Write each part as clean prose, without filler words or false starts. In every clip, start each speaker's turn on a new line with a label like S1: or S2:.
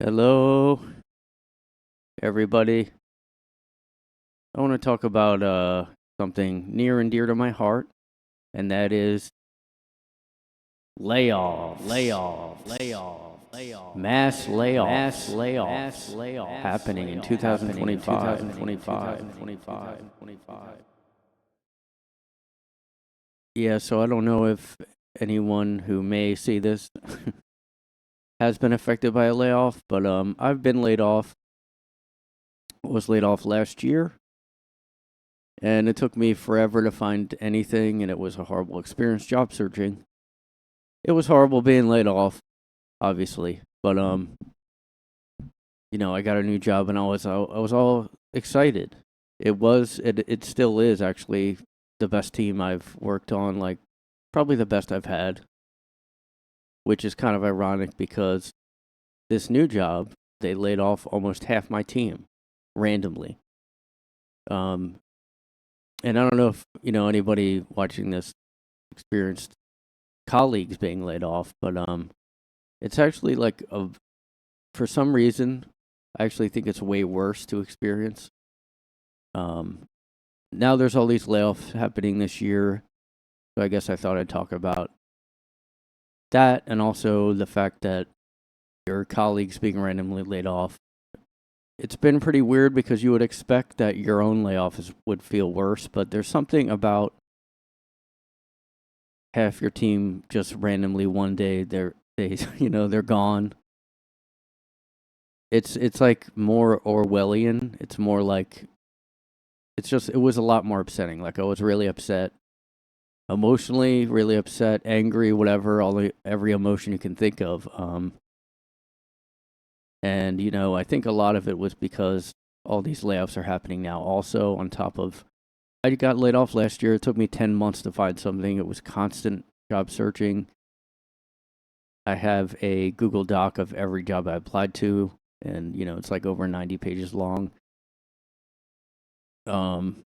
S1: Hello, everybody. I want to talk about something near and dear to my heart, and that is mass layoffs happening in 2025. Yeah, so I don't know if anyone who may see this has been affected by a layoff, but I've been laid off. Was laid off last year, and it took me forever to find anything, and it was a horrible experience job searching. It was horrible being laid off, obviously, but I got a new job, and I was all excited. It still is actually the best team I've worked on, like probably the best I've had, which is kind of ironic because this new job they laid off almost half my team randomly. Um, and I don't know if anybody watching this experienced colleagues being laid off, but it's actually like for some reason, I actually think it's way worse to experience. Um, Now there's all these layoffs happening this year, so I guess I thought I'd talk about that and also the fact that your colleagues being randomly laid off. It's been pretty weird because you would expect that your own would feel worse, but there's something about half your team just randomly one day they're gone. It's like more Orwellian. It's more like it was a lot more upsetting. Like I was really upset, emotionally really upset, angry, whatever, every emotion you can think of. And I think a lot of it was because all these layoffs are happening now. Also, on top of, I got laid off last year. It took me 10 months to find something. It was constant job searching. I have a Google Doc of every job I applied to, and it's like over 90 pages long. Um,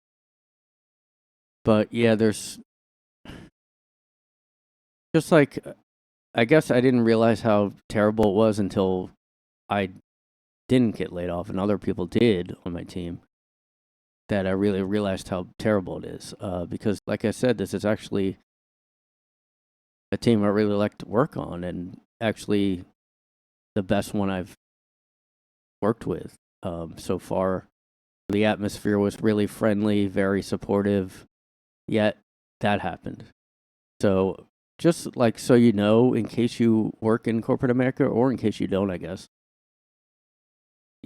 S1: but yeah, there's just like, I guess I didn't realize how terrible it was until I didn't get laid off and other people did on my team, that I really realized how terrible it is. Because, like I said, this is actually a team I really like to work on, and actually the best one I've worked with so far. The atmosphere was really friendly, very supportive, yet that happened. So, just like so in case you work in corporate America, or in case you don't, I guess,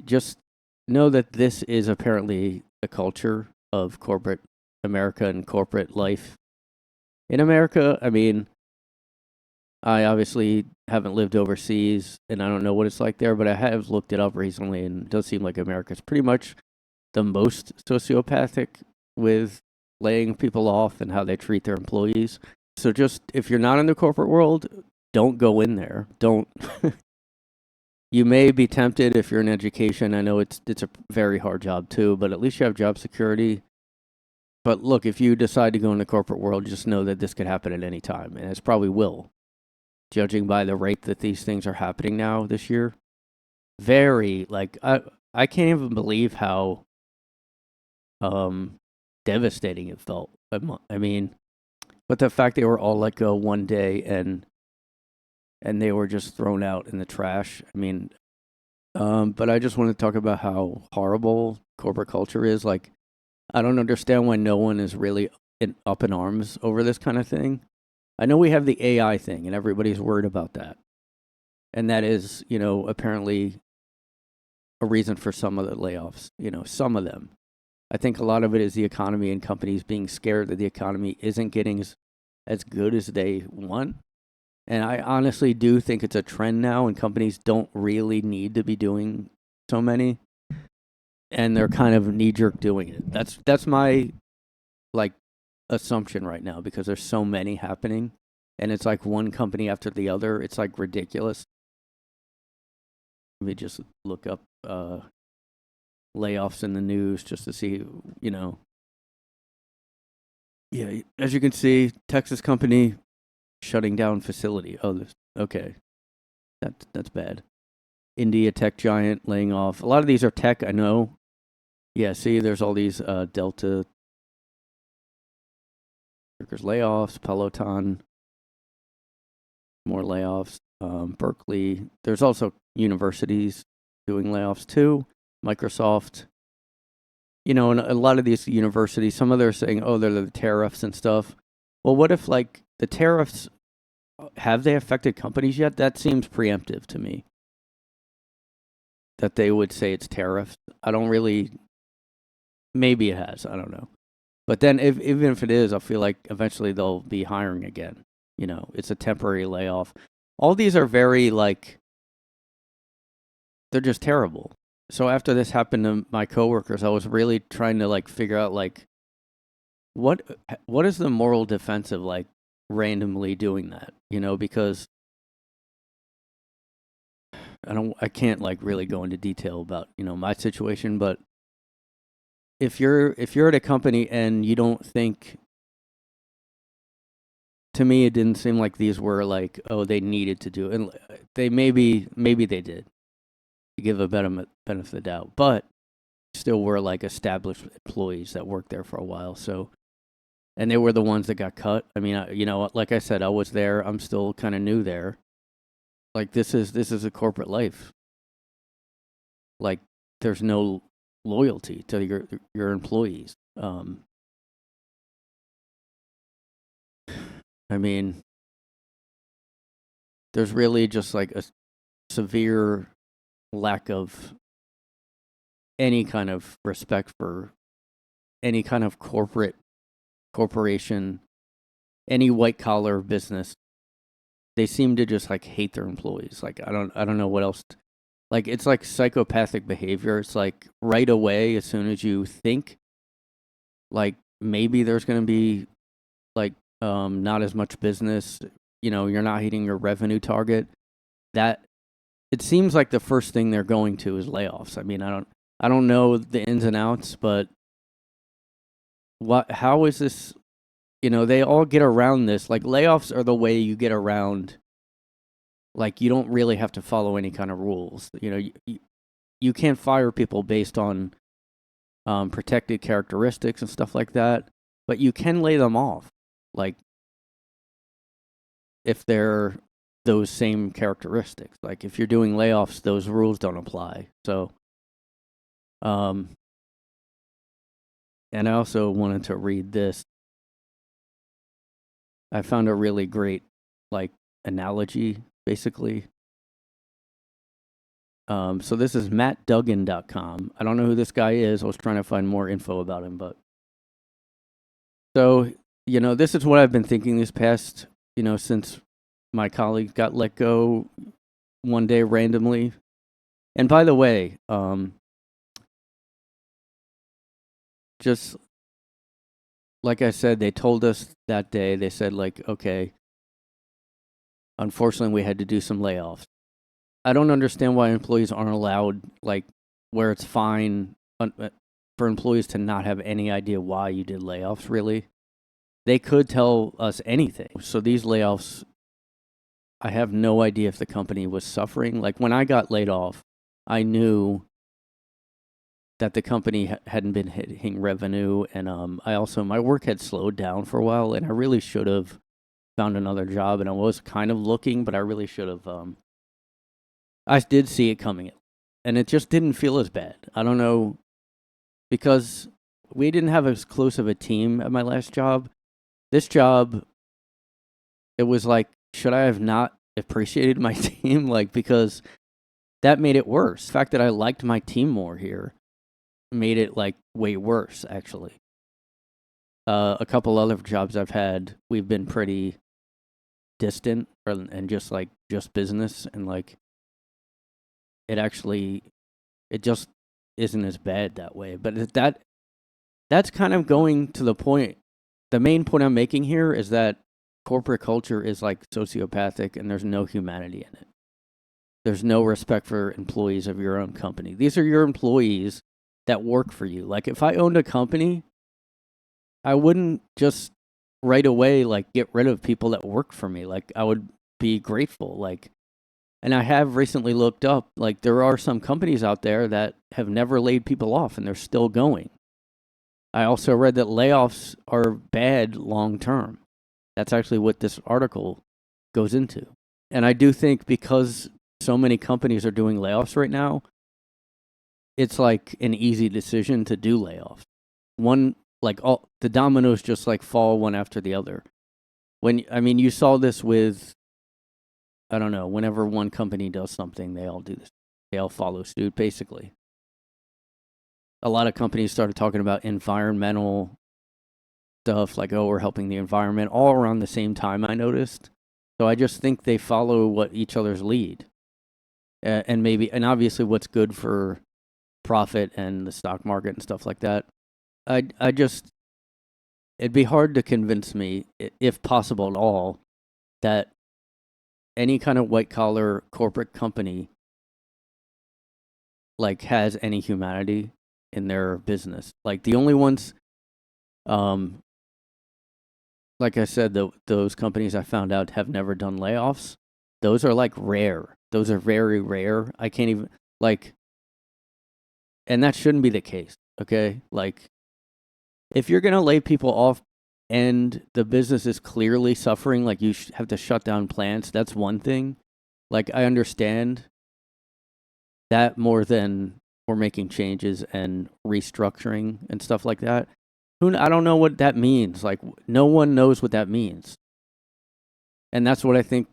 S1: just know that this is apparently the culture of corporate America and corporate life in America. I mean, I obviously haven't lived overseas and I don't know what it's like there, but I have looked it up recently, and it does seem like America's pretty much the most sociopathic with laying people off and how they treat their employees. So just if you're not in the corporate world, don't go in there. Don't You may be tempted if you're in education. I know it's a very hard job too, but at least you have job security. But look, if you decide to go in the corporate world, just know that this could happen at any time, and it probably will, judging by the rate that these things are happening now this year. Very like I can't even believe how um devastating it felt. I mean, but the fact they were all let go one day and they were just thrown out in the trash. I mean, but I just want to talk about how horrible corporate culture is. Like, I don't understand why no one is really up in arms over this kind of thing. I know we have the AI thing, and everybody's worried about that, and that is, apparently a reason for some of the layoffs. Some of them. I think a lot of it is the economy and companies being scared that the economy isn't getting as good as they want. And I honestly do think it's a trend now, and companies don't really need to be doing so many, and they're kind of knee jerk doing it. That's my like assumption right now, because there's so many happening, and it's like one company after the other. It's like ridiculous. Let me just look up layoffs in the news just to see, you know. Yeah, as you can see, Texas company shutting down facility. Oh, okay, that's bad. India tech giant laying off. A lot of these are tech, I know. Yeah, see, there's all these Delta workers layoffs, Peloton, more layoffs, Berkeley. There's also universities doing layoffs too. Microsoft, and a lot of these universities, some of them are saying, oh, they're the tariffs and stuff. Well, what if like the tariffs, have they affected companies yet? That seems preemptive to me. That they would say it's tariffs. I don't really. Maybe it has. I don't know. But then, even if it is, I feel like eventually they'll be hiring again. It's a temporary layoff. All these are very like, they're just terrible. So after this happened to my coworkers, I was really trying to like figure out like what is the moral defense of like randomly doing that, because I can't like really go into detail about, my situation, but if you're at a company and you don't think, to me it didn't seem like these were like, oh, they needed to do it. And they maybe they did, to give a benefit of the doubt, but still were like established employees that worked there for a while. So, and they were the ones that got cut. I mean, like I said, I was there. I'm still kind of new there. Like this is a corporate life. Like there's no loyalty to your employees. I mean, there's really just like a severe lack of any kind of respect for any kind of corporation, any white collar business. They seem to just like hate their employees. Like I don't know what else. Like it's like psychopathic behavior. It's like right away, as soon as you think like maybe there's going to be like not as much business, you're not hitting your revenue target, that it seems like the first thing they're going to is layoffs. I mean, I don't know the ins and outs, but how is this, they all get around this. Like layoffs are the way you get around, like you don't really have to follow any kind of rules. You can't fire people based on protected characteristics and stuff like that, but you can lay them off, like if they're those same characteristics. Like if you're doing layoffs, those rules don't apply. So, and I also wanted to read this. I found a really great like analogy, basically. So this is mattduggan.com. I don't know who this guy is. I was trying to find more info about him, but so, this is what I've been thinking this past, since my colleague got let go one day randomly. And by the way, just like I said, they told us that day, they said like, okay, unfortunately we had to do some layoffs. I don't understand why employees aren't allowed, like, where it's fine for employees to not have any idea why you did layoffs, really. They could tell us anything. So these layoffs, I have no idea if the company was suffering. Like when I got laid off, I knew that the company hadn't been hitting revenue, and my work had slowed down for a while, and I really should have found another job, and I was kind of looking, but I really should have. I did see it coming, and it just didn't feel as bad. I don't know, because we didn't have as close of a team at my last job. This job, it was like, should I have not appreciated my team? Like, because that made it worse. The fact that I liked my team more here made it like way worse, actually. A couple other jobs I've had, we've been pretty distant and just business, and like it just isn't as bad that way. But that's kind of going to the point. The main point I'm making here is that corporate culture is like sociopathic, and there's no humanity in it. There's no respect for employees of your own company. These are your employees that work for you. Like if I owned a company, I wouldn't just right away like get rid of people that work for me. Like I would be grateful. Like And I have recently looked up, like, there are some companies out there that have never laid people off and they're still going. I also read that layoffs are bad long term. That's actually what this article goes into. And I do think because so many companies are doing layoffs right now, it's like an easy decision to do layoffs. One, like, all the dominoes just like fall one after the other. You saw this with, I don't know, whenever one company does something, they all do this. They all follow suit, basically. A lot of companies started talking about environmental stuff, like, oh, we're helping the environment, all around the same time, I noticed. So I just think they follow what each other's lead. And obviously what's good for profit and the stock market and stuff like that. It'd be hard to convince me, if possible at all, that any kind of white collar corporate company like has any humanity in their business. Like the only ones, like I said, those companies I found out have never done layoffs. Those are like rare. Those are very rare. I can't even and that shouldn't be the case. Okay, like if you're gonna lay people off and the business is clearly suffering, like you have to shut down plants, that's one thing. Like I understand that more than we're making changes and restructuring and stuff like that. I don't know what that means. Like no one knows what that means. And that's what I think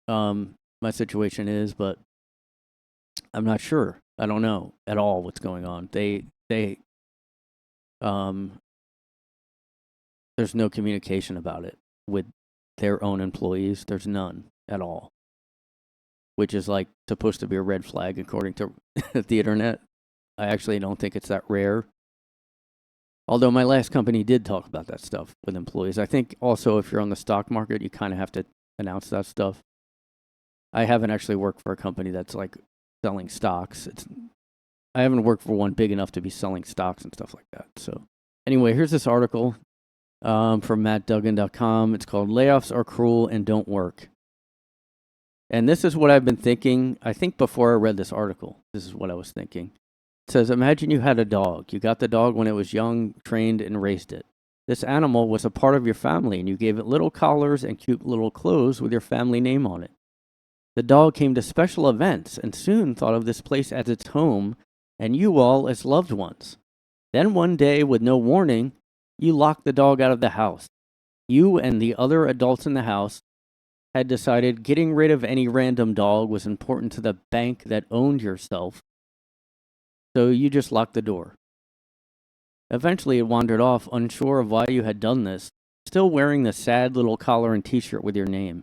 S1: my situation is, but I'm not sure. I don't know at all what's going on. There's no communication about it with their own employees. There's none at all, which is like supposed to be a red flag according to the internet. I actually don't think it's that rare. Although my last company did talk about that stuff with employees. I think also if you're on the stock market, you kind of have to announce that stuff. I haven't actually worked for a company that's like selling stocks. I haven't worked for one big enough to be selling stocks and stuff like that. So anyway, here's this article from mattduggan.com. It's called Layoffs Are Cruel and Don't Work. And this is what I've been thinking. I think before I read this article, this is what I was thinking. It says, imagine you had a dog. You got the dog when it was young, trained, and raised it. This animal was a part of your family, and you gave it little collars and cute little clothes with your family name on it. The dog came to special events and soon thought of this place as its home and you all as loved ones. Then one day, with no warning, you locked the dog out of the house. You and the other adults in the house had decided getting rid of any random dog was important to the bank that owned yourself, so you just locked the door. Eventually it wandered off, unsure of why you had done this, still wearing the sad little collar and t-shirt with your name.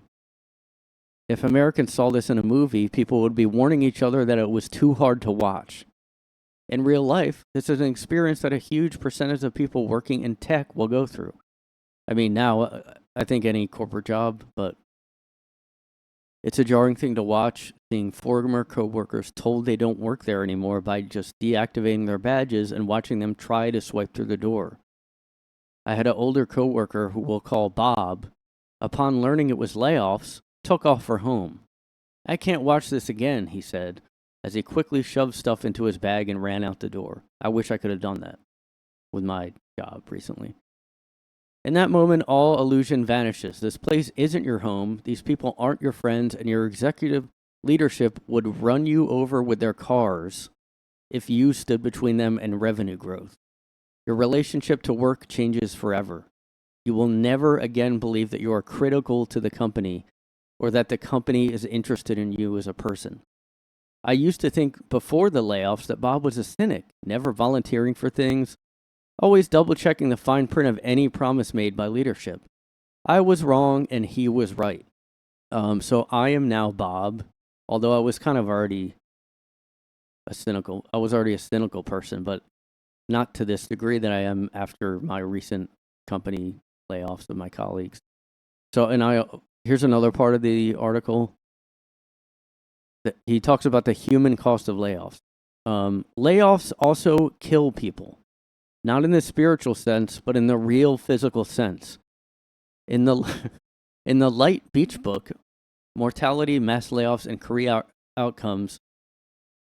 S1: If Americans saw this in a movie, people would be warning each other that it was too hard to watch. In real life, this is an experience that a huge percentage of people working in tech will go through. I mean, now, I think any corporate job, but it's a jarring thing to watch, seeing former coworkers told they don't work there anymore by just deactivating their badges and watching them try to swipe through the door. I had an older coworker who we'll call Bob. Upon learning it was layoffs, took off for home. I can't watch this again, he said, as he quickly shoved stuff into his bag and ran out the door. I wish I could have done that with my job recently. In that moment, all illusion vanishes. This place isn't your home. These people aren't your friends, and your executive leadership would run you over with their cars if you stood between them and revenue growth. Your relationship to work changes forever. You will never again believe that you are critical to the company or that the company is interested in you as a person. I used to think before the layoffs that Bob was a cynic, never volunteering for things, always double-checking the fine print of any promise made by leadership. I was wrong and he was right. So I am now Bob, although I was kind of already a cynical person, but not to this degree that I am after my recent company layoffs of my colleagues. So, here's another part of the article. He talks about the human cost of layoffs. Layoffs also kill people, not in the spiritual sense, but in the real physical sense. In the Light Beach book, mortality, mass layoffs, and career outcomes,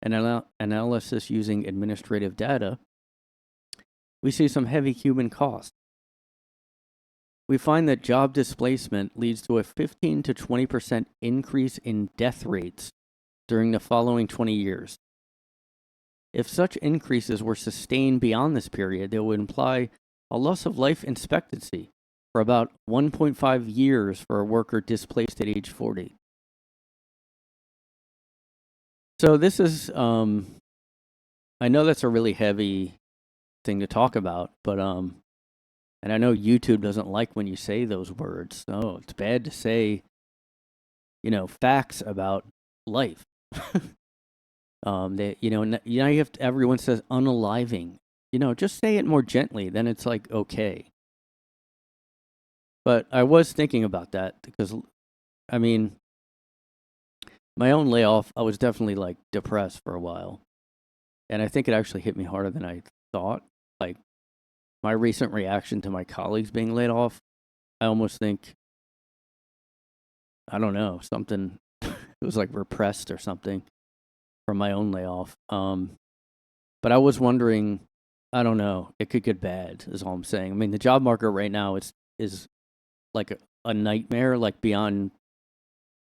S1: and analysis using administrative data, we see some heavy human cost. We find that job displacement leads to a 15 to 20% increase in death rates during the following 20 years. If such increases were sustained beyond this period, they would imply a loss of life expectancy for about 1.5 years for a worker displaced at age 40. So this is, I know that's a really heavy thing to talk about, but and I know YouTube doesn't like when you say those words. So it's bad to say, facts about life. Now you have to, everyone says unaliving. Just say it more gently. Then it's like okay. But I was thinking about that because, I mean, my own layoff, I was definitely like depressed for a while, and I think it actually hit me harder than I thought. Like my recent reaction to my colleagues being laid off, I almost think, I don't know, something. It was like repressed or something from my own layoff. But I was wondering, I don't know, it could get bad, is all I'm saying. I mean, the job market right now is like a nightmare, like beyond,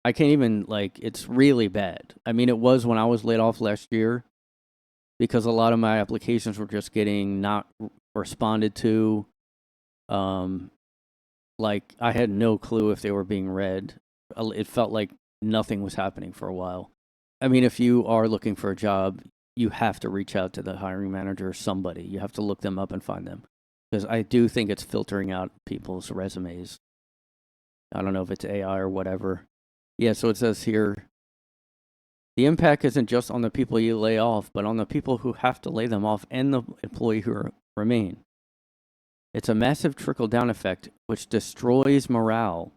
S1: I can't even, like, it's really bad. I mean, it was when I was laid off last year because a lot of my applications were just getting not responded to. Like, I had no clue if they were being read. It felt like nothing was happening for a while. I mean, if you are looking for a job, you have to reach out to the hiring manager or somebody. You have to look them up and find them. Because I do think it's filtering out people's resumes. I don't know if it's AI or whatever. Yeah, so it says here, the impact isn't just on the people you lay off, but on the people who have to lay them off and the employee who remain. It's a massive trickle-down effect which destroys morale.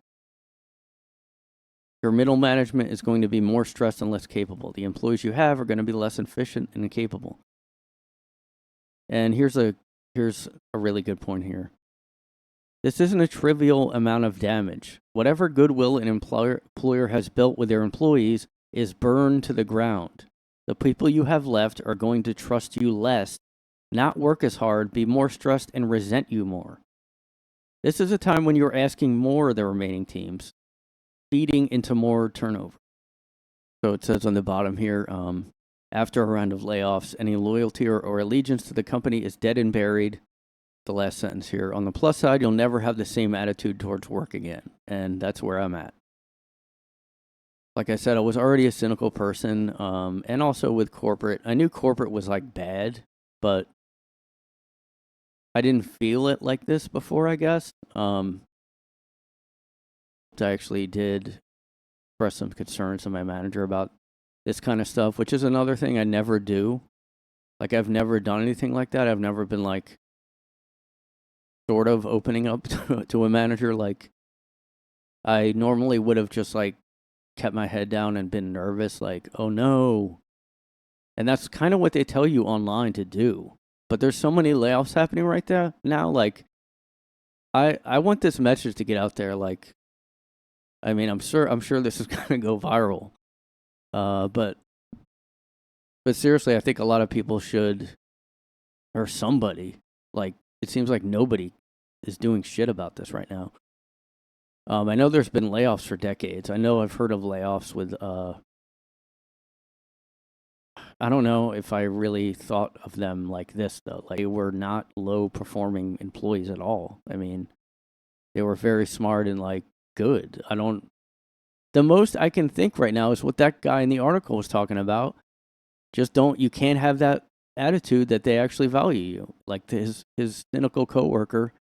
S1: Your middle management is going to be more stressed and less capable. The employees you have are going to be less efficient and incapable. And here's a really good point here. This isn't a trivial amount of damage. Whatever goodwill an employer has built with their employees is burned to the ground. The people you have left are going to trust you less, not work as hard, be more stressed, and resent you more. This is a time when you're asking more of the remaining teams, feeding into more turnover. So it says on the bottom here, after a round of layoffs, any loyalty or allegiance to the company is dead and buried. The last sentence here. On the plus side, you'll never have the same attitude towards work again. And that's where I'm at. Like I said, I was already a cynical person, and also with corporate. I knew corporate was like bad, but I didn't feel it like this before, I guess. I actually did express some concerns to my manager about this kind of stuff, which is another thing I never do. Like, I've never done anything like that. I've never been like sort of opening up to a manager. Like, I normally would have just like kept my head down and been nervous, like, oh no. And that's kind of what they tell you online to do. But there's so many layoffs happening right there now. Like, I want this message to get out there. Like, I mean, I'm sure this is gonna go viral. But seriously, I think a lot of people should, or somebody, like, it seems like nobody is doing shit about this right now. I know there's been layoffs for decades. I know I've heard of layoffs with, I don't know if I really thought of them like this, though. Like, they were not low-performing employees at all. I mean, they were very smart and, like, good. The most I can think right now is what that guy in the article was talking about. Just you can't have that attitude that they actually value you. Like his cynical coworker,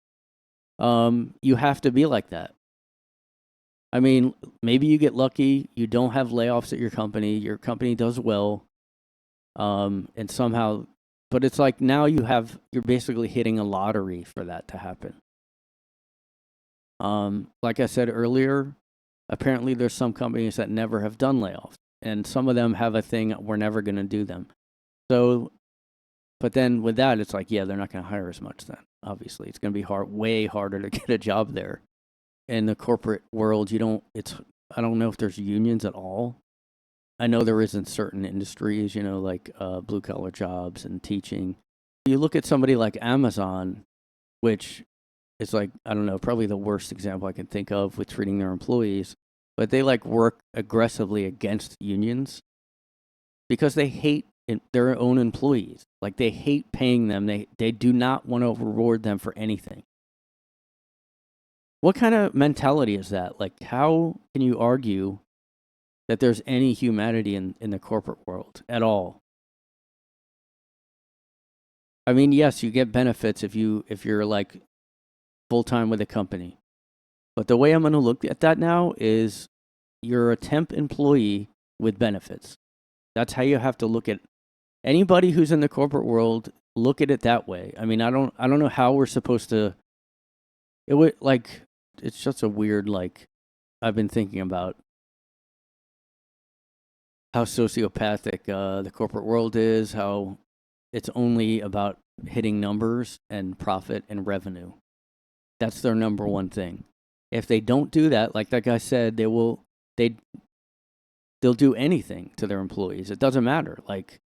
S1: you have to be like that. I mean, maybe you get lucky, you don't have layoffs at your company does well, and somehow, but it's like now you're basically hitting a lottery for that to happen. Like I said earlier, apparently there's some companies that never have done layoffs, and some of them have a thing, we're never going to do them. So, but then with that, it's like, yeah, they're not going to hire as much then. Obviously, it's going to be way harder to get a job there. In the corporate world, I don't know if there's unions at all. I know there is in certain industries, like blue collar jobs and teaching. You look at somebody like Amazon, which is like, I don't know, probably the worst example I can think of with treating their employees, but they like work aggressively against unions because they hate their own employees. Like they hate paying them. They do not want to reward them for anything. What kind of mentality is that? Like, how can you argue that there's any humanity in the corporate world at all? I mean, yes, you get benefits if you're like full time with a company. But the way I'm going to look at that now is you're a temp employee with benefits. That's how you have to look at anybody who's in the corporate world. Look at it that way. I mean, I don't know how we're supposed to. It would like it's just a weird like. I've been thinking about how sociopathic the corporate world is. How it's only about hitting numbers and profit and revenue. That's their number one thing. If they don't do that, like that guy said, they'll do anything to their employees. It doesn't matter. Like,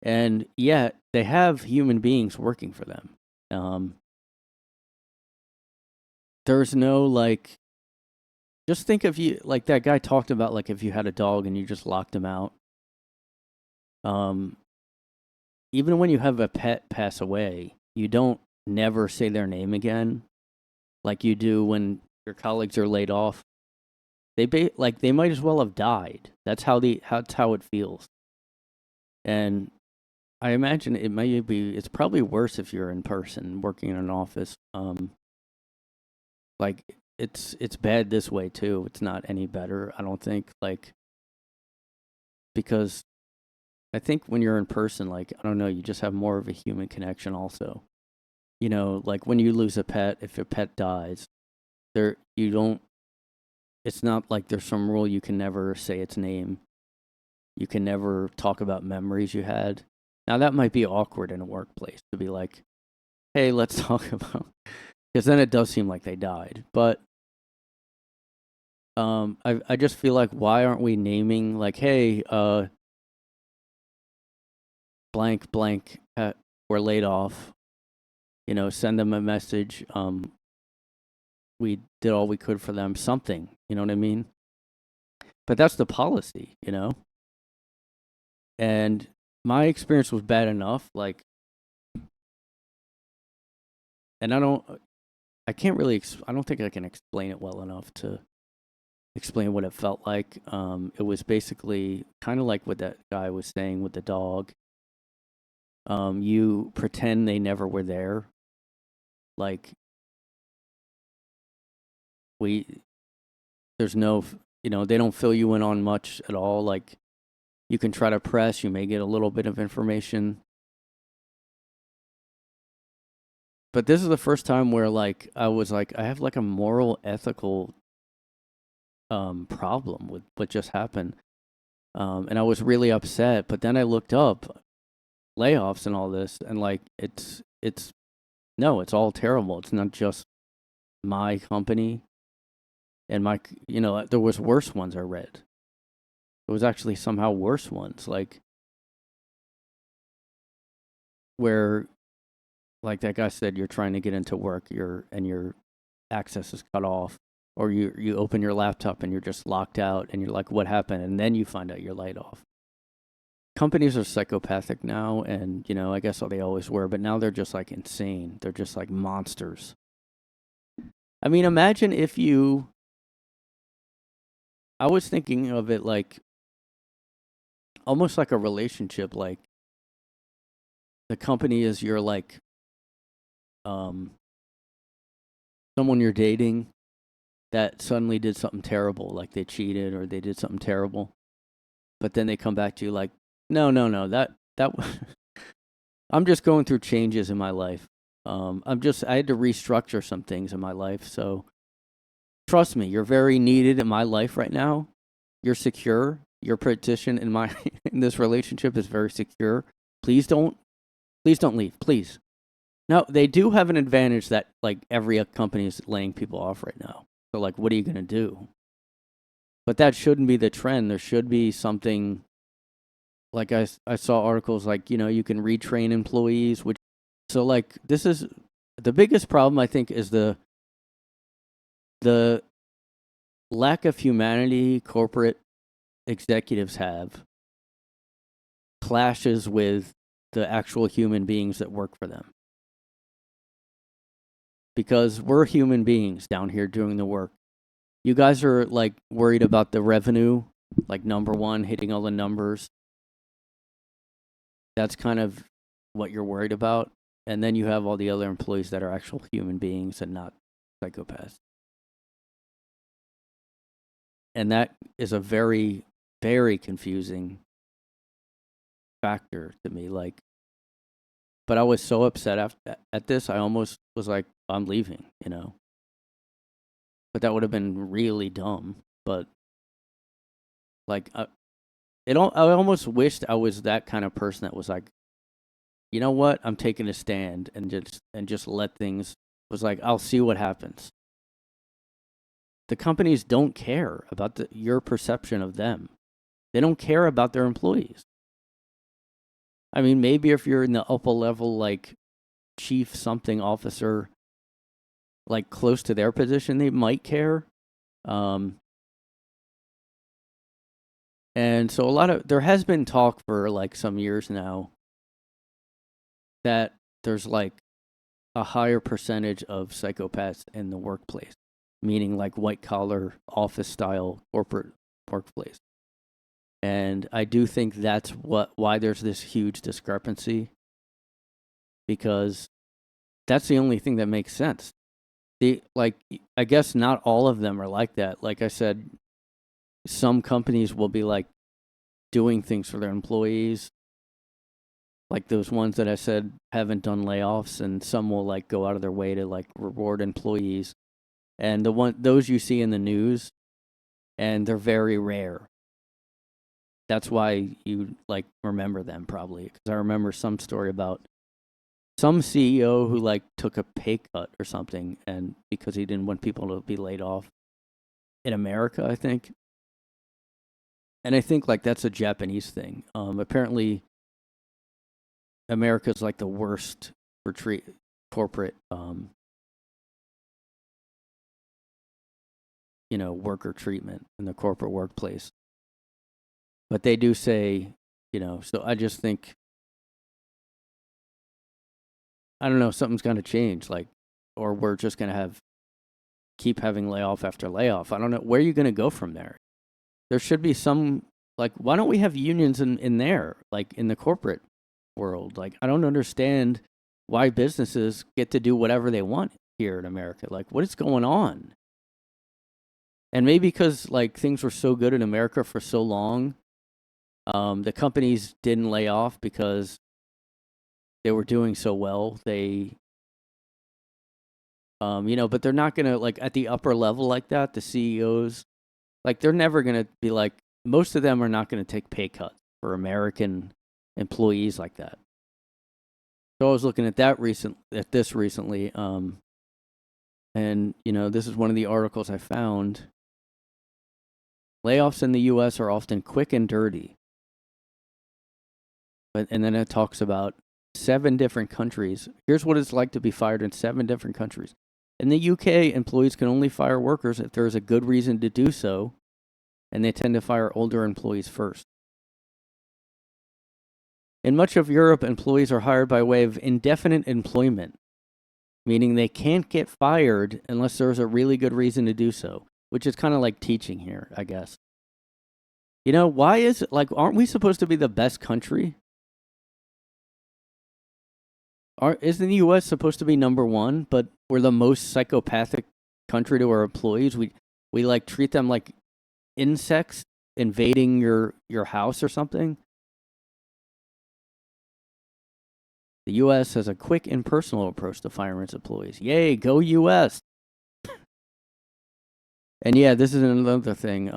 S1: and yet they have human beings working for them. There's no like, just think of you like that guy talked about like if you had a dog and you just locked him out. Even when you have a pet pass away, you don't never say their name again, like you do when your colleagues are laid off. They might as well have died. That's how it feels. And I imagine it's probably worse if you're in person working in an office. Like it's bad this way too. It's not any better, I don't think. Like because I think when you're in person, like I don't know, you just have more of a human connection also. Like when you lose a pet, if your pet dies, it's not like there's some rule you can never say its name. You can never talk about memories you had. Now that might be awkward in a workplace to be like, hey, let's talk about, because then it does seem like they died. But I just feel like, why aren't we naming like, hey, blank blank were laid off. Send them a message. We did all we could for them. Something, you know what I mean? But that's the policy, And my experience was bad enough, like, and I don't think I can explain it well enough to explain what it felt like. It was basically kind of like what that guy was saying with the dog. You pretend they never were there. Like, there's no, they don't fill you in on much at all. Like, you can try to press, you may get a little bit of information. But this is the first time where, like, I was like, I have like a moral, ethical problem with what just happened. And I was really upset. But then I looked up layoffs and all this, and like, it's all terrible. It's not just my company and there was worse ones I read. It was actually somehow worse ones, like where, like that guy said, you're trying to get into work, your access is cut off, or you open your laptop and you're just locked out, and you're like, what happened? And then you find out you're laid off. Companies are psychopathic now, and I guess they always were, but now they're just like insane. They're just like monsters. I mean, imagine if I was thinking of it like almost like a relationship. Like the company is your like someone you're dating that suddenly did something terrible, like they cheated or they did something terrible, but then they come back to you like, no, that I'm just going through changes in my life. I had to restructure some things in my life, so trust me, you're very needed in my life right now. You're secure. Your position in this relationship is very secure. Please don't leave, please. Now, they do have an advantage that like every company is laying people off right now. So, like, what are you going to do? But that shouldn't be the trend. There should be something, like I saw articles like, you can retrain employees, which, so like, this is the biggest problem, I think, is the lack of humanity corporate executives have clashes with the actual human beings that work for them. Because we're human beings down here doing the work. You guys are like worried about the revenue, like number one, hitting all the numbers. That's kind of what you're worried about. And then you have all the other employees that are actual human beings and not psychopaths. And that is a very, very confusing factor to me. Like, but I was so upset at this, I almost was like, I'm leaving, But that would have been really dumb. But like, I almost wished I was that kind of person that was like, you know what? I'm taking a stand and just let things. Was like, I'll see what happens. The companies don't care about your perception of them. They don't care about their employees. I mean, maybe if you're in the upper level, like chief something officer, like close to their position, they might care. And so there has been talk for like some years now that there's like a higher percentage of psychopaths in the workplace, meaning like white collar office style corporate workplace. And I do think that's why there's this huge discrepancy, because that's the only thing that makes sense. I guess not all of them are like that. Like I said, some companies will be like doing things for their employees, like those ones that I said haven't done layoffs, and some will like go out of their way to like reward employees. And those you see in the news, and they're very rare. That's why you like remember them probably, because I remember some story about some CEO who like took a pay cut or something, and because he didn't want people to be laid off in America, I think. And I think like that's a Japanese thing. Apparently, America's like the worst for corporate, worker treatment in the corporate workplace. But they do say, so I just think, I don't know, something's going to change, like, or we're just going to keep having layoff after layoff. I don't know. Where are you going to go from there? There should be some, like, why don't we have unions in there, like in the corporate world? Like, I don't understand why businesses get to do whatever they want here in America. Like, what is going on? And maybe because, like, things were so good in America for so long, the companies didn't lay off because they were doing so well. They, but they're not going to, like, at the upper level like that, the CEOs, like, they're never going to be like, most of them are not going to take pay cuts for American employees like that. So I was looking at this recently, and, this is one of the articles I found. Layoffs in the U.S. are often quick and dirty. And then it talks about 7 different countries. Here's what it's like to be fired in 7 different countries. In the UK, employees can only fire workers if there is a good reason to do so, and they tend to fire older employees first. In much of Europe, employees are hired by way of indefinite employment, meaning they can't get fired unless there's a really good reason to do so, which is kind of like teaching here, I guess. Why is it, like, aren't we supposed to be the best country? Isn't the U.S. supposed to be number 1, but we're the most psychopathic country to our employees? We like treat them like insects invading your house or something. The U.S. has a quick and personal approach to firing its employees. Yay, go U.S. And yeah, this is another thing.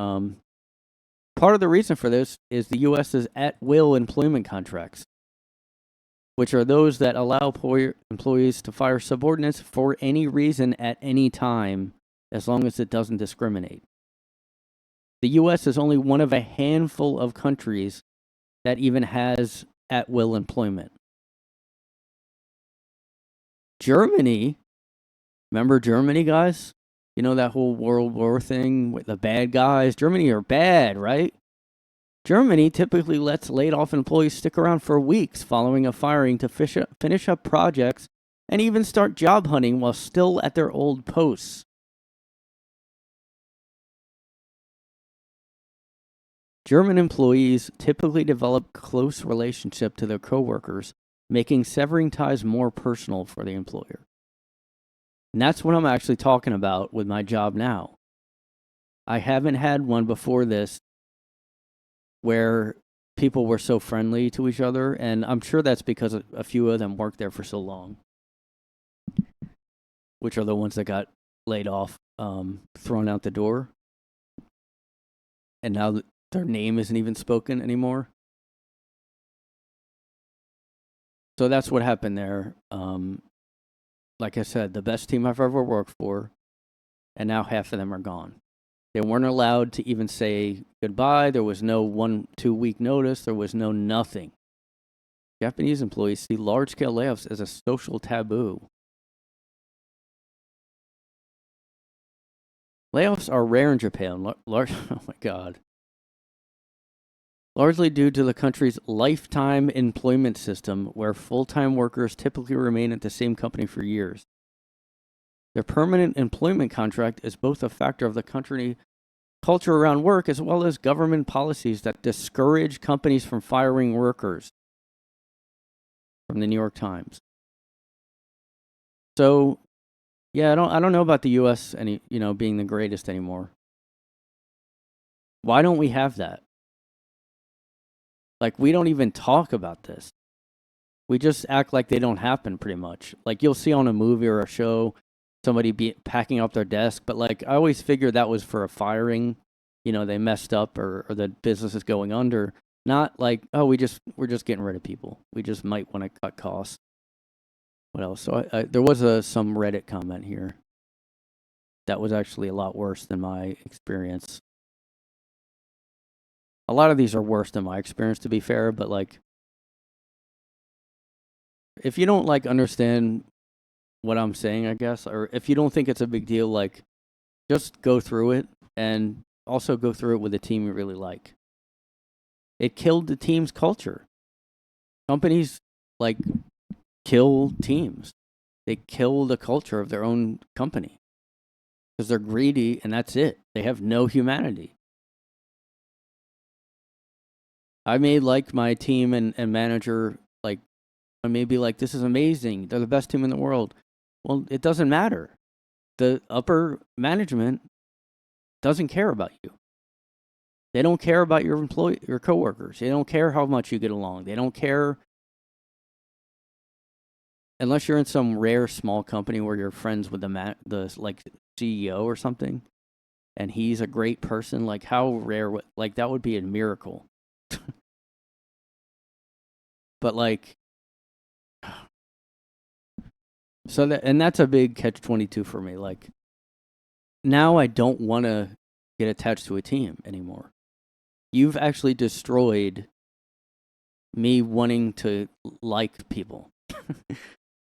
S1: Part of the reason for this is the U.S.'s at-will employment contracts, which are those that allow employees to fire subordinates for any reason at any time as long as it doesn't discriminate. The U.S. is only one of a handful of countries that even has at-will employment. Germany, remember Germany, guys? You know that whole World War thing with the bad guys? Germany are bad, right? Germany typically lets laid-off employees stick around for weeks following a firing to finish up projects and even start job hunting while still at their old posts. German employees typically develop close relationship to their coworkers, making severing ties more personal for the employer. And that's what I'm actually talking about with my job now. I haven't had one before this where people were so friendly to each other, and I'm sure that's because a few of them worked there for so long, which are the ones that got laid off, thrown out the door, and now their name isn't even spoken anymore. So that's what happened there. Like I said, the best team I've ever worked for, and now half of them are gone. They weren't allowed to even say goodbye. There was no 1-2 week notice. There was no nothing. Japanese employees see large-scale layoffs as a social taboo. Layoffs are rare in Japan. Oh my God. Largely due to the country's lifetime employment system, where full-time workers typically remain at the same company for years. Their permanent employment contract is both a factor of the country culture around work as well as government policies that discourage companies from firing workers. From the New York Times. So, yeah, I don't know about the U.S. being the greatest anymore. Why don't we have that? Like, we don't even talk about this. We just act like they don't happen, pretty much. Like, you'll see on a movie or a show somebody be packing up their desk, but like I always figured that was for a firing. They messed up or the business is going under. Not like, oh, we're just getting rid of people. We just might want to cut costs. What else? So there was some Reddit comment here that was actually a lot worse than my experience. A lot of these are worse than my experience, to be fair, but like, if you don't like understand what I'm saying, I guess, or if you don't think it's a big deal, like, just go through it and also go through it with a team you really like. It killed the team's culture. Companies like kill teams. They kill the culture of their own company because they're greedy and that's it. They have no humanity. I may like my team and manager, like, I may be like, this is amazing. They're the best team in the world. Well, it doesn't matter. The upper management doesn't care about you. They don't care about your coworkers. They don't care how much you get along. They don't care unless you're in some rare small company where you're friends with the like CEO or something, and he's a great person. Like, how rare? Like, that would be a miracle. But like, so that's a big catch-22 for me. Like, now I don't want to get attached to a team anymore. You've actually destroyed me wanting to like people,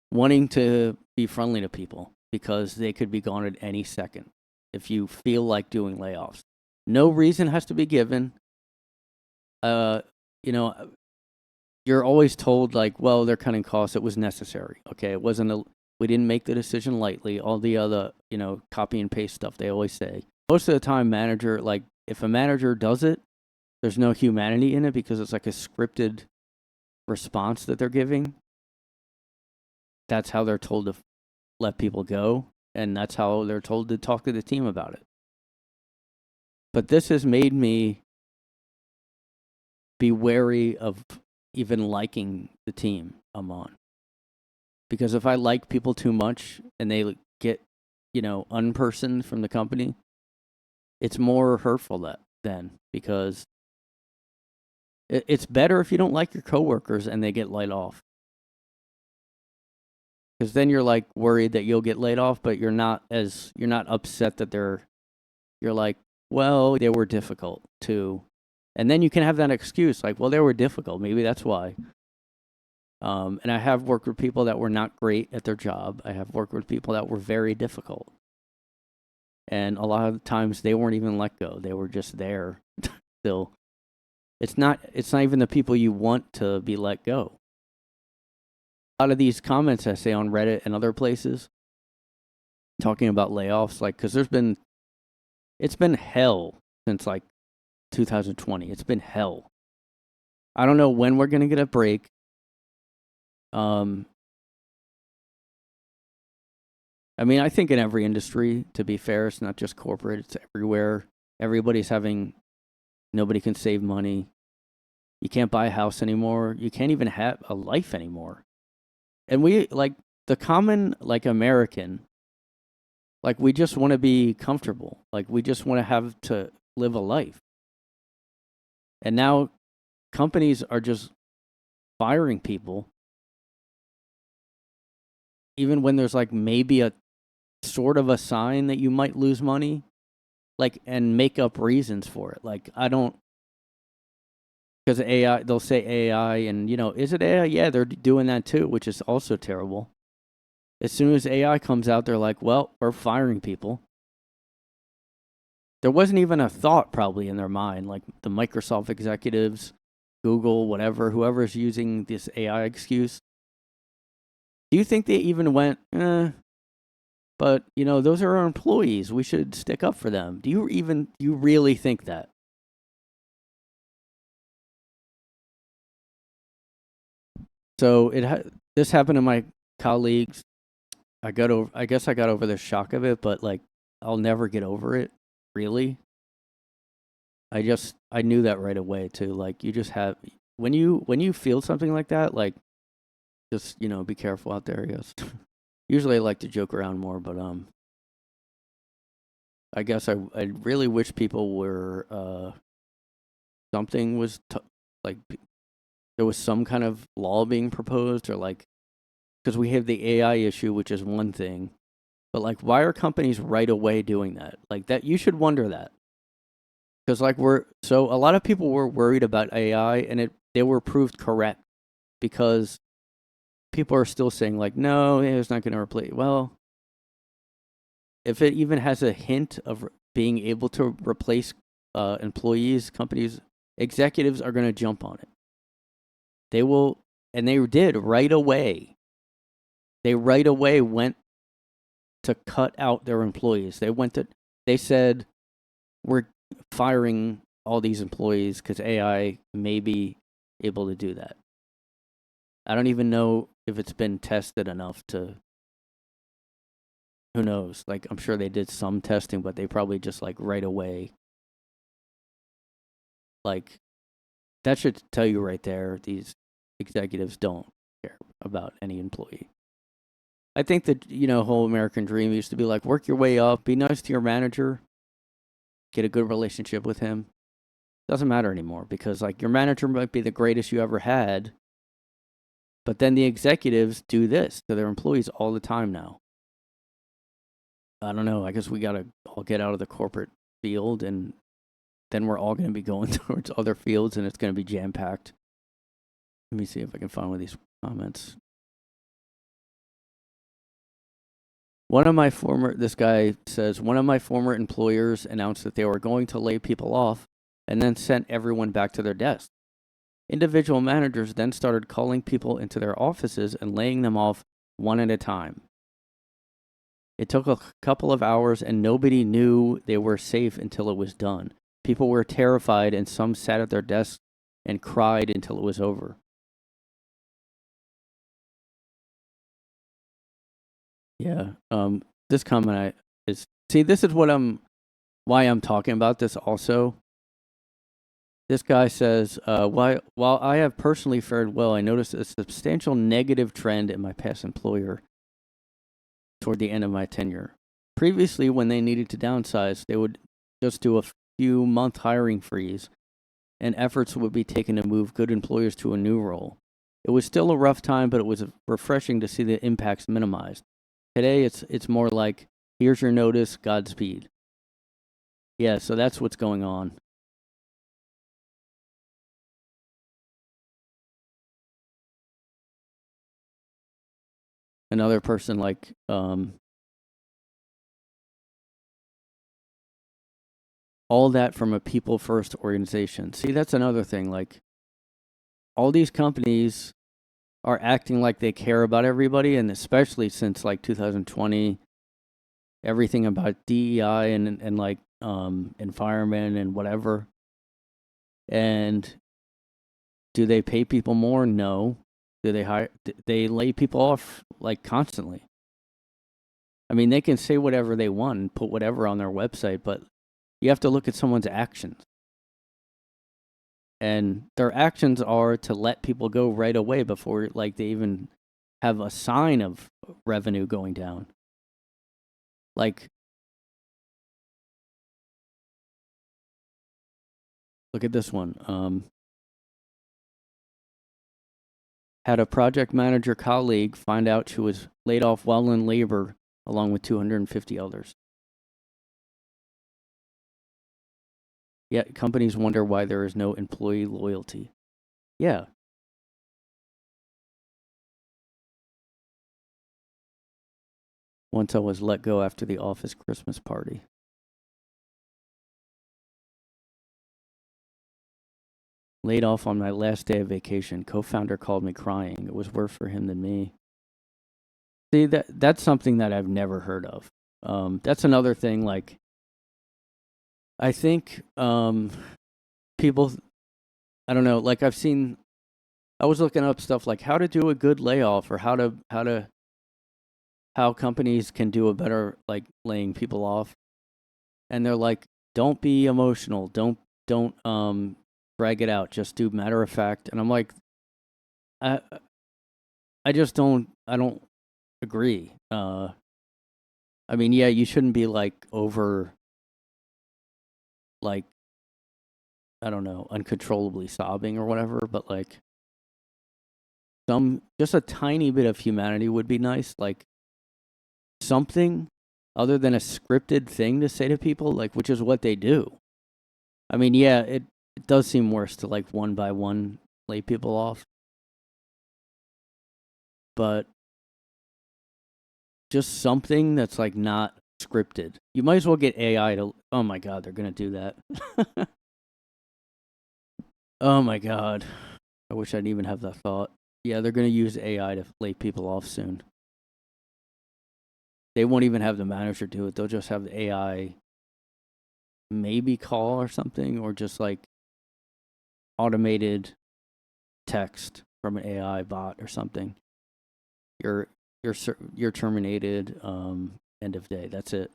S1: wanting to be friendly to people, because they could be gone at any second if you feel like doing layoffs. No reason has to be given. You're always told, like, well, they're cutting costs. It was necessary. Okay, we didn't make the decision lightly. All the other, copy and paste stuff they always say. Most of the time, if a manager does it, there's no humanity in it because it's like a scripted response that they're giving. That's how they're told to let people go, and that's how they're told to talk to the team about it. But this has made me be wary of even liking the team I'm on. Because if I like people too much and they get, unpersoned from the company, it's more hurtful then, because it's better if you don't like your coworkers and they get laid off. because then you're like worried that you'll get laid off, but you're not upset that you're like, well, they were difficult too. And then you can have that excuse like, well, they were difficult. Maybe that's why. And I have worked with people that were not great at their job. I have worked with people that were very difficult. And a lot of times they weren't even let go. They were just there still. It's not even the people you want to be let go. A lot of these comments I say on Reddit and other places talking about layoffs, like, because it's been hell since like 2020. It's been hell. I don't know when we're going to get a break. I mean, I think in every industry, to be fair, it's not just corporate, it's everywhere. Nobody can save money. You can't buy a house anymore. You can't even have a life anymore. And we, like, the common, like, American, like, we just want to be comfortable. Like, we just want to have to live a life. And now companies are just firing people, even when there's, like, maybe a sort of a sign that you might lose money, like, and make up reasons for it. Like, because AI, they'll say AI, and, is it AI? Yeah, they're doing that too, which is also terrible. As soon as AI comes out, they're like, well, we're firing people. There wasn't even a thought probably in their mind, like the Microsoft executives, Google, whatever, whoever's using this AI excuse. Do you think they even went, but, those are our employees. We should stick up for them. Do you really think that? So this happened to my colleagues. I guess I got over the shock of it, but, like, I'll never get over it, really. I knew that right away too. Like, you just have, when you feel something like that, like, just, be careful out there, I guess. Usually I like to joke around more, but I guess I really wish people were something was like there was some kind of law being proposed, or like, because we have the AI issue, which is one thing, but, like, why are companies right away doing that? Like, that, you should wonder that, because, like, a lot of people were worried about AI, and they were proved correct, because people are still saying, like, no, it's not going to replace. Well, if it even has a hint of being able to replace employees, companies, executives are going to jump on it. They will, and they did right away. They right away went to cut out their employees. They said, we're firing all these employees because AI may be able to do that. I don't even know if it's been tested enough to, who knows? Like, I'm sure they did some testing, but they probably just, like, right away. Like, that should tell you right there, these executives don't care about any employee. I think that, whole American dream used to be like, work your way up, be nice to your manager, get a good relationship with him. Doesn't matter anymore, because, like, your manager might be the greatest you ever had, but then the executives do this to their employees all the time now. I don't know. I guess we got to all get out of the corporate field, and then we're all going to be going towards other fields, and it's going to be jam-packed. Let me see if I can find one of these comments. This guy says, one of my former employers announced that they were going to lay people off and then sent everyone back to their desks. Individual managers then started calling people into their offices and laying them off one at a time. It took a couple of hours, and nobody knew they were safe until it was done. People were terrified, and some sat at their desks and cried until it was over. Yeah. This comment this is why I'm talking about this also. This guy says, while I have personally fared well, I noticed a substantial negative trend in my past employer toward the end of my tenure. Previously, when they needed to downsize, they would just do a few month hiring freeze, and efforts would be taken to move good employers to a new role. It was still a rough time, but it was refreshing to see the impacts minimized. Today, it's more like, here's your notice, Godspeed. Yeah, so that's what's going on. Another person like all that from a people first organization. See, that's another thing. Like, all these companies are acting like they care about everybody, and especially since like 2020, everything about DEI and like environment and whatever. And do they pay people more? No. Do they hire? They lay people off like constantly. I mean, they can say whatever they want and put whatever on their website, but you have to look at someone's actions. And their actions are to let people go right away before like they even have a sign of revenue going down. Like, look at this one. Had a project manager colleague find out she was laid off while in labor along with 250 others. Yet companies wonder why there is no employee loyalty. Yeah. Once I was let go after the office Christmas party. Laid off on my last day of vacation. Co-founder called me crying. It was worse for him than me. See, that's something that I've never heard of. That's another thing. Like, I think people, I don't know. Like, I was looking up stuff like how to do a good layoff, or how companies can do a better like laying people off, and they're like, don't be emotional, don't drag it out, just do matter of fact. And I'm like, I just don't agree. I mean, yeah, you shouldn't be like over, like, I don't know, uncontrollably sobbing or whatever, but like just a tiny bit of humanity would be nice. Like, something other than a scripted thing to say to people, like, which is what they do. I mean, yeah, it does seem worse to like one by one lay people off, but just something that's like not scripted. You might as well get AI to. Oh my god, they're gonna do that. Oh my god, I wish I didn't even have that thought. Yeah, they're gonna use AI to lay people off soon. They won't even have the manager do it. They'll just have the AI maybe call or something, or just like automated text from an AI bot or something. You're you're terminated. End of day. That's it.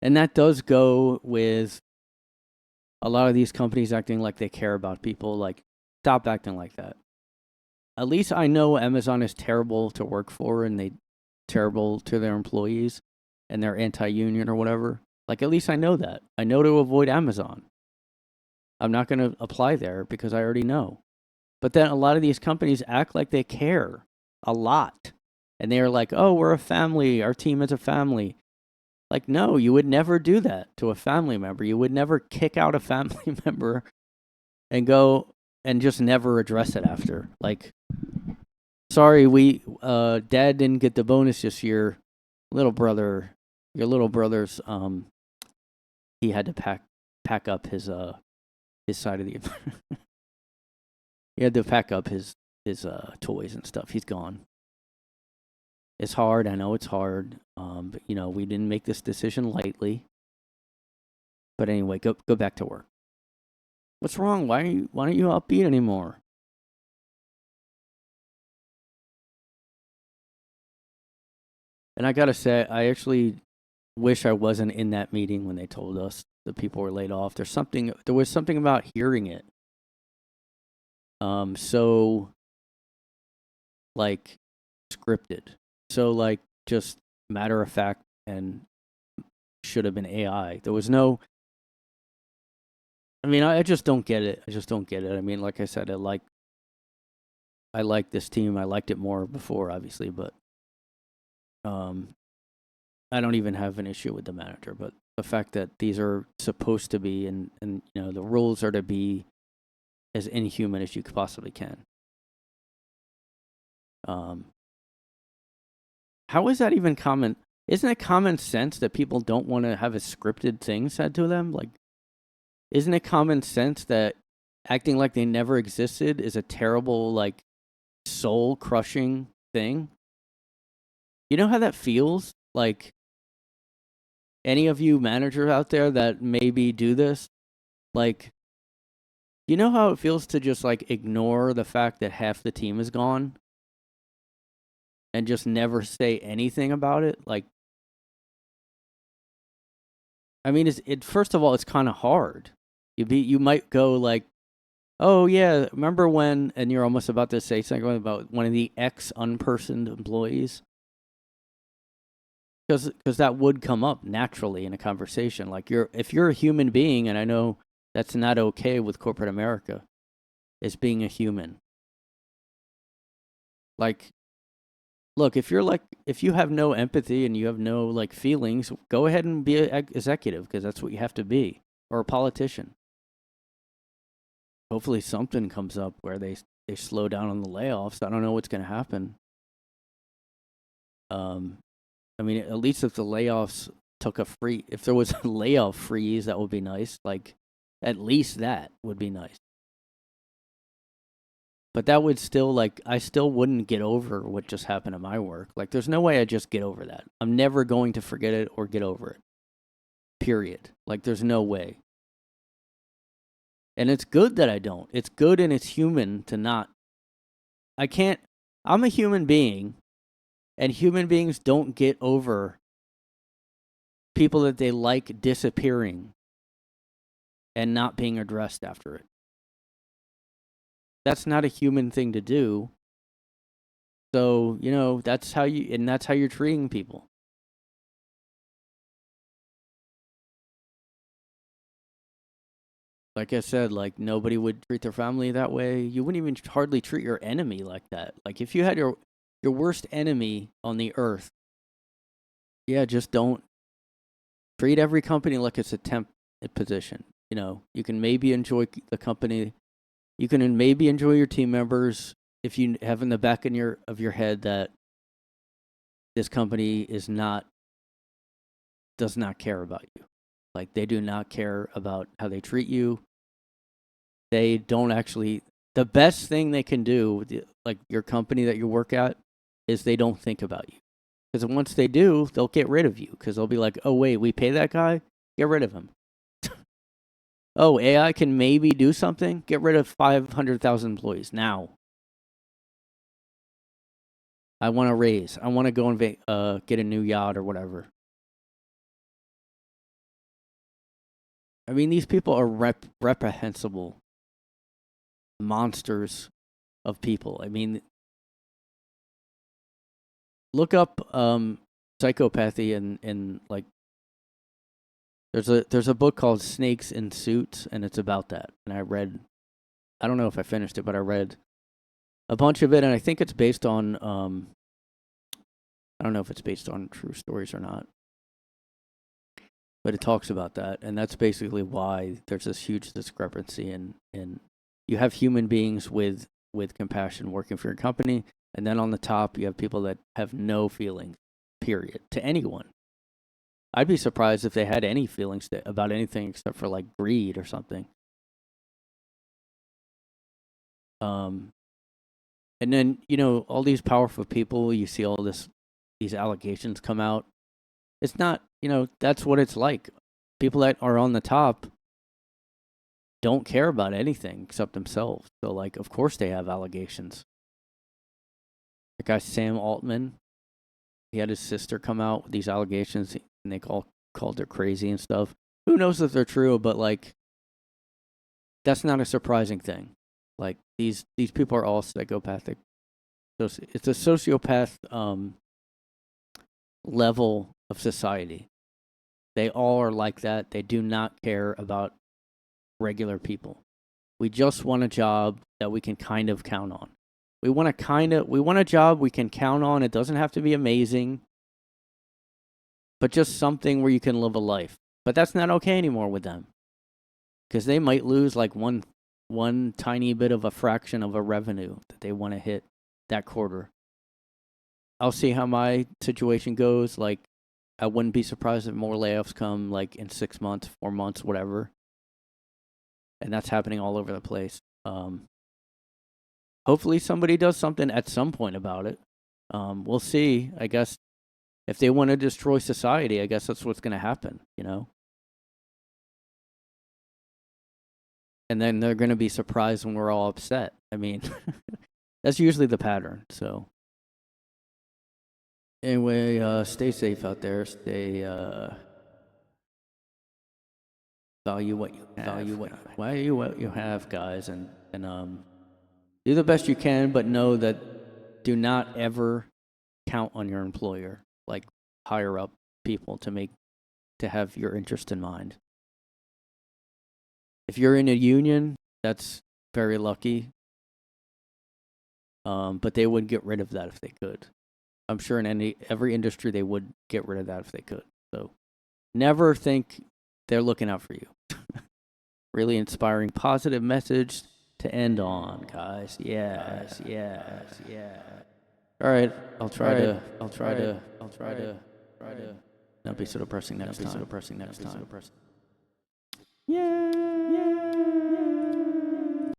S1: And that does go with a lot of these companies acting like they care about people. Like, stop acting like that. At least I know Amazon is terrible to work for, and they terrible to their employees, and they're anti-union or whatever. Like, at least I know that. I know to avoid Amazon. I'm not going to apply there because I already know. But then a lot of these companies act like they care a lot. And they are like, oh, we're a family. Our team is a family. Like, no, you would never do that to a family member. You would never kick out a family member and go and just never address it after. Like, sorry, dad didn't get the bonus this year. Your little brother's, he had to pack up his side of the, he had to pack up his toys and stuff. He's gone. It's hard. I know it's hard. But we didn't make this decision lightly. But anyway, go back to work. What's wrong? Why aren't you upbeat anymore? And I gotta say, I actually wish I wasn't in that meeting when they told us the people were laid off. There was something about hearing it. So like scripted. So like just matter of fact, and should have been AI. There was no I mean, I just don't get it. I just don't get it. I mean, like I said, I like this team. I liked it more before, obviously, but um, I don't even have an issue with the manager. But the fact that these are supposed to be, and the rules are to be as inhuman as you possibly can. Um, how is that even common? Isn't it common sense that people don't want to have a scripted thing said to them? Like, isn't it common sense that acting like they never existed is a terrible, like, soul crushing thing? You know how that feels? Like, any of you managers out there that maybe do this, like, you know how it feels to just like ignore the fact that half the team is gone and just never say anything about it? Like, I mean, first of all, it's kind of hard. You might go like, oh yeah, remember when? And you're almost about to say something about one of the unpersoned employees, because that would come up naturally in a conversation. Like, if you're a human being, and I know that's not okay with corporate America, is being a human. Like, look, if you have no empathy and you have no like feelings, go ahead and be an executive, because that's what you have to be, or a politician. Hopefully something comes up where they slow down on the layoffs. I don't know what's going to happen. I mean, at least if the layoffs if there was a layoff freeze, that would be nice. Like, at least that would be nice. But that would still, like, I still wouldn't get over what just happened at my work. Like, there's no way I just get over that. I'm never going to forget it or get over it. Period. Like, there's no way. And it's good that I don't. It's good and it's human to not. I'm a human being, and human beings don't get over people that they like disappearing and not being addressed after it. That's not a human thing to do. So, that's how you're treating people. Like I said, like, nobody would treat their family that way. You wouldn't even hardly treat your enemy like that. Like, if you had your worst enemy on the earth, yeah, just don't treat every company like it's a temp position. You can maybe enjoy the company. You can maybe enjoy your team members if you have in the back of your head that this company does not care about you. Like, they do not care about how they treat you. They don't actually. The best thing they can do, like your company that you work at, is they don't think about you. Because once they do, they'll get rid of you. Because they'll be like, oh, wait, we pay that guy? Get rid of him. Oh, AI can maybe do something? Get rid of 500,000 employees now. I want to raise. I want to go and get a new yacht or whatever. I mean, these people are reprehensible monsters of people. I mean, look up psychopathy and like there's a book called Snakes in Suits, and it's about that. And I don't know if I finished it, but I read a bunch of it, and I think it's based on I don't know if it's based on true stories or not. But it talks about that, and that's basically why there's this huge discrepancy in you have human beings with compassion working for your company, and then on the top you have people that have no feelings, period, to anyone. I'd be surprised if they had any feelings about anything except for like greed or something. And then all these powerful people, you see all these allegations come out. It's not, that's what it's like. People that are on the top don't care about anything except themselves. So, like, of course they have allegations. The guy Sam Altman, he had his sister come out with these allegations, and they called her crazy and stuff. Who knows if they're true? But like, that's not a surprising thing. Like, these people are all psychopathic. So it's a sociopath level of society. They all are like that. They do not care about regular people. We just want a job that we can kind of count on. We want a job we can count on. It doesn't have to be amazing, but just something where you can live a life. But that's not okay anymore with them, because they might lose like one tiny bit of a fraction of a revenue that they want to hit that quarter. I'll see how my situation goes. Like, I wouldn't be surprised if more layoffs come, like, in 6 months, 4 months, whatever. And that's happening all over the place. Hopefully somebody does something at some point about it. We'll see. I guess if they want to destroy society, I guess that's what's going to happen, you know? And then they're going to be surprised when we're all upset. I mean, that's usually the pattern, so. Anyway, stay safe out there. Stay, value what you have, guys, and do the best you can, but know that do not ever count on your employer, like higher up people, to have your interest in mind. If you're in a union, that's very lucky. But they would get rid of that if they could. I'm sure in every industry they would get rid of that if they could. So never think they're looking out for you. Really inspiring, positive message to end on, guys. Yes. All right, I'll try to not be so depressing next time. Yeah.